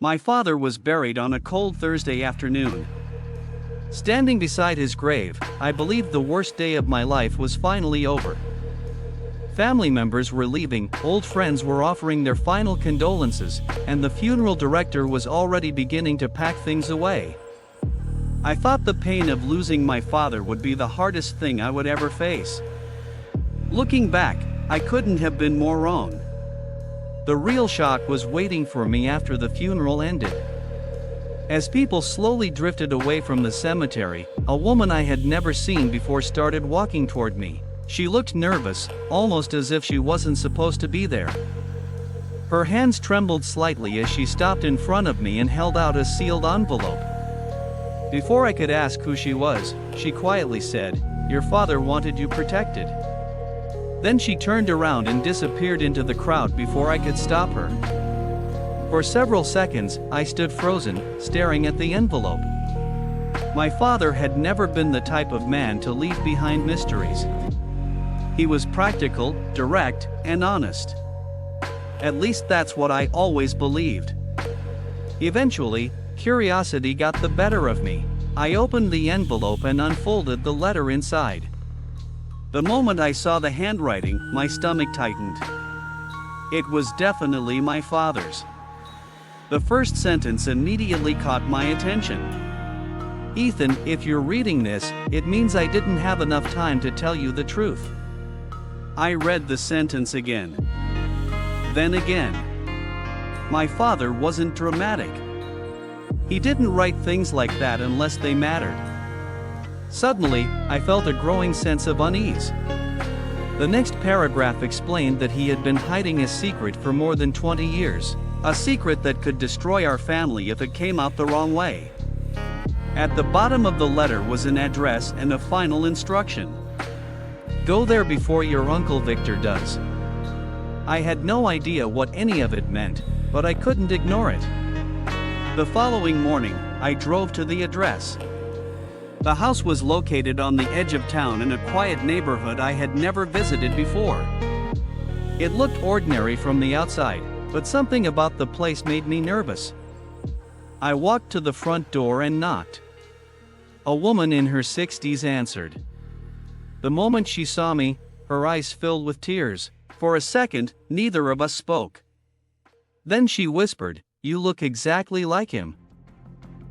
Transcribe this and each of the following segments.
My father was buried on a cold Thursday afternoon. Standing beside his grave, I believed the worst day of my life was finally over. Family members were leaving, old friends were offering their final condolences, and the funeral director was already beginning to pack things away. I thought the pain of losing my father would be the hardest thing I would ever face. Looking back, I couldn't have been more wrong. The real shock was waiting for me after the funeral ended. As people slowly drifted away from the cemetery, a woman I had never seen before started walking toward me. She looked nervous, almost as if she wasn't supposed to be there. Her hands trembled slightly as she stopped in front of me and held out a sealed envelope. Before I could ask who she was, she quietly said, "Your father wanted you protected." Then she turned around and disappeared into the crowd before I could stop her. For several seconds, I stood frozen, staring at the envelope. My father had never been the type of man to leave behind mysteries. He was practical, direct, and honest. At least that's what I always believed. Eventually, curiosity got the better of me. I opened the envelope and unfolded the letter inside. The moment I saw the handwriting, my stomach tightened. It was definitely my father's. The first sentence immediately caught my attention. "Ethan, if you're reading this, it means I didn't have enough time to tell you the truth." I read the sentence again. Then again. My father wasn't dramatic. He didn't write things like that unless they mattered. Suddenly, I felt a growing sense of unease. The next paragraph explained that he had been hiding a secret for more than 20 years, a secret that could destroy our family if it came out the wrong way. At the bottom of the letter was an address and a final instruction. "Go there before your Uncle Victor does." I had no idea what any of it meant, but I couldn't ignore it. The following morning, I drove to the address. The house was located on the edge of town in a quiet neighborhood I had never visited before. It looked ordinary from the outside, but something about the place made me nervous. I walked to the front door and knocked. A woman in her 60s answered. The moment she saw me, her eyes filled with tears. For a second, neither of us spoke. Then she whispered, "You look exactly like him."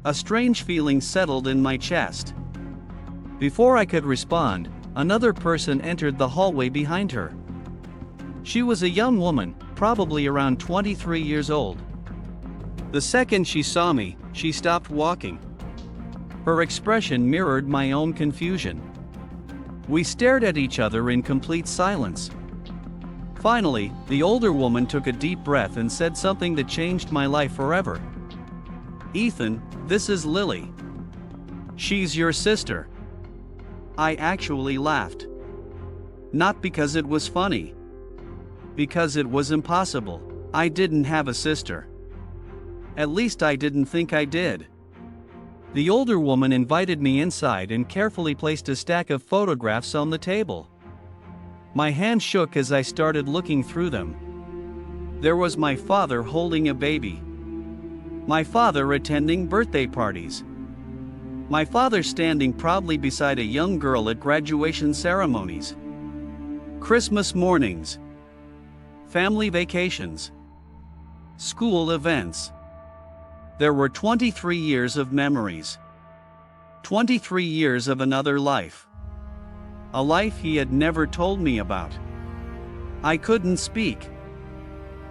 A strange feeling settled in my chest. Before I could respond, another person entered the hallway behind her. She was a young woman, probably around 23 years old. The second she saw me, she stopped walking. Her expression mirrored my own confusion. We stared at each other in complete silence. Finally, the older woman took a deep breath and said something that changed my life forever. "Ethan, this is Lily. She's your sister." I actually laughed. Not because it was funny. Because it was impossible. I didn't have a sister. At least I didn't think I did. The older woman invited me inside and carefully placed a stack of photographs on the table. My hand shook as I started looking through them. There was my father holding a baby. My father attending birthday parties. My father standing proudly beside a young girl at graduation ceremonies. Christmas mornings. Family vacations. School events. There were 23 years of memories. 23 years of another life. A life he had never told me about. I couldn't speak.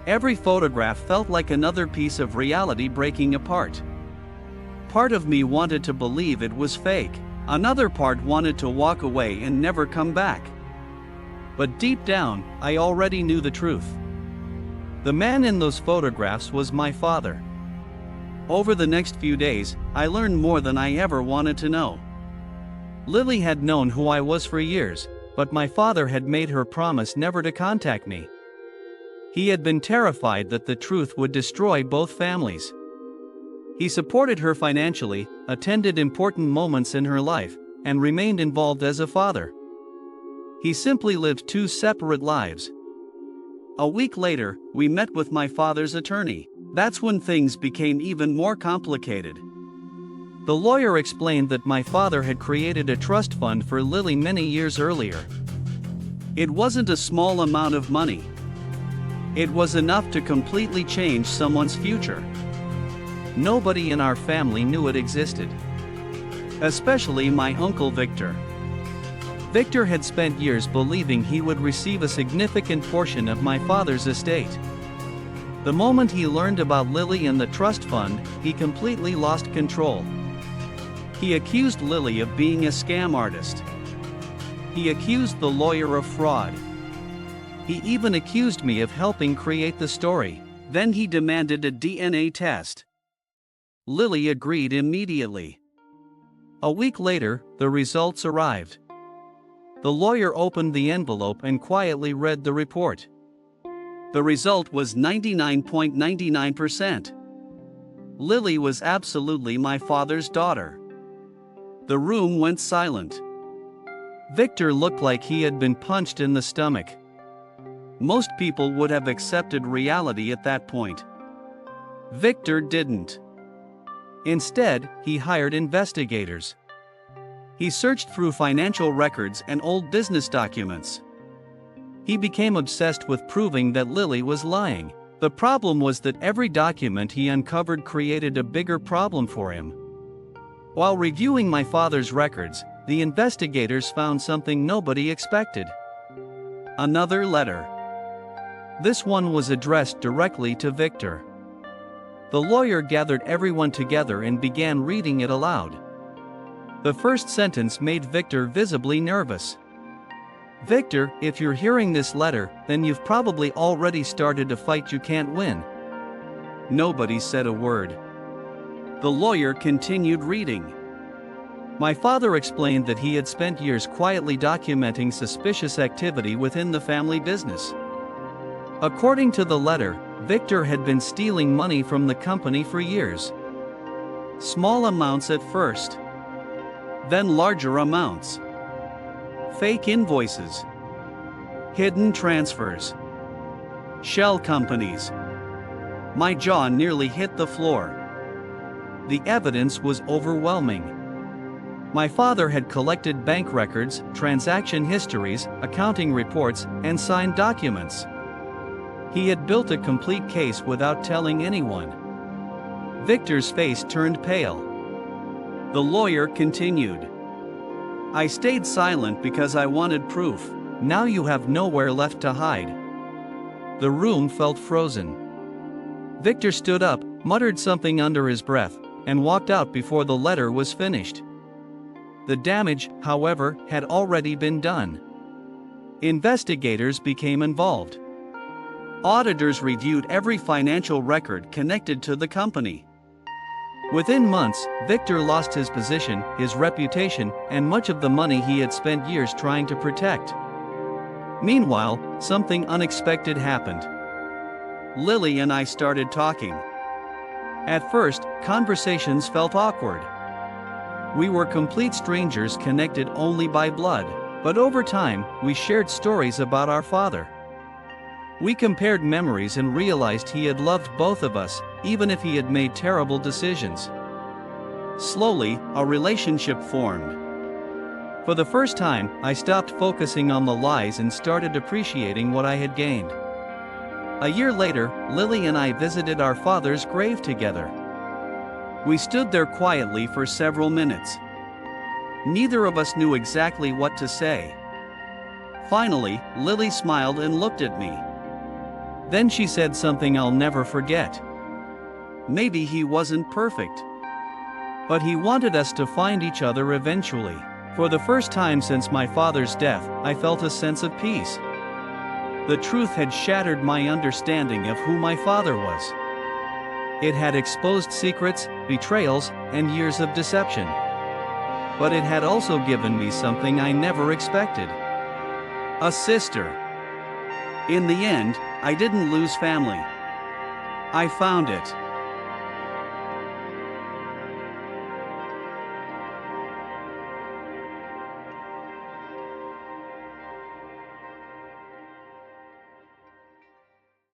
Every photograph felt like another piece of reality breaking apart. Part of me wanted to believe it was fake. Another part wanted to walk away and never come back. But deep down, I already knew the truth. The man in those photographs was my father. Over the next few days, I learned more than I ever wanted to know. Lily had known who I was for years, but my father had made her promise never to contact me. He had been terrified that the truth would destroy both families. He supported her financially, attended important moments in her life, and remained involved as a father. He simply lived two separate lives. A week later, we met with my father's attorney. That's when things became even more complicated. The lawyer explained that my father had created a trust fund for Lily many years earlier. It wasn't a small amount of money. It was enough to completely change someone's future. Nobody in our family knew it existed. Especially my uncle Victor. Victor had spent years believing he would receive a significant portion of my father's estate. The moment he learned about Lily and the trust fund, he completely lost control. He accused Lily of being a scam artist. He accused the lawyer of fraud. He even accused me of helping create the story. Then he demanded a DNA test. Lily agreed immediately. A week later, the results arrived. The lawyer opened the envelope and quietly read the report. The result was 99.99%. Lily was absolutely my father's daughter. The room went silent. Victor looked like he had been punched in the stomach. Most people would have accepted reality at that point. Victor didn't. Instead, he hired investigators. He searched through financial records and old business documents. He became obsessed with proving that Lily was lying. The problem was that every document he uncovered created a bigger problem for him. While reviewing my father's records, the investigators found something nobody expected. Another letter. This one was addressed directly to Victor. The lawyer gathered everyone together and began reading it aloud. The first sentence made Victor visibly nervous. "Victor, if you're hearing this letter, then you've probably already started a fight you can't win." Nobody said a word. The lawyer continued reading. My father explained that he had spent years quietly documenting suspicious activity within the family business. According to the letter, Victor had been stealing money from the company for years. Small amounts at first. Then larger amounts. Fake invoices. Hidden transfers. Shell companies. My jaw nearly hit the floor. The evidence was overwhelming. My father had collected bank records, transaction histories, accounting reports, and signed documents. He had built a complete case without telling anyone. Victor's face turned pale. The lawyer continued. "I stayed silent because I wanted proof. Now you have nowhere left to hide." The room felt frozen. Victor stood up, muttered something under his breath, and walked out before the letter was finished. The damage, however, had already been done. Investigators became involved. Auditors reviewed every financial record connected to the company. Within months, Victor lost his position, his reputation, and much of the money he had spent years trying to protect. Meanwhile, something unexpected happened. Lily and I started talking. At first, conversations felt awkward. We were complete strangers connected only by blood, but over time, we shared stories about our father. We compared memories and realized he had loved both of us, even if he had made terrible decisions. Slowly, a relationship formed. For the first time, I stopped focusing on the lies and started appreciating what I had gained. A year later, Lily and I visited our father's grave together. We stood there quietly for several minutes. Neither of us knew exactly what to say. Finally, Lily smiled and looked at me. Then she said something I'll never forget. Maybe he wasn't perfect, but he wanted us to find each other eventually. For the first time since my father's death, I felt a sense of peace. The truth had shattered my understanding of who my father was. It had exposed secrets, betrayals, and years of deception. But it had also given me something I never expected. A sister. In the end, I didn't lose family. I found it.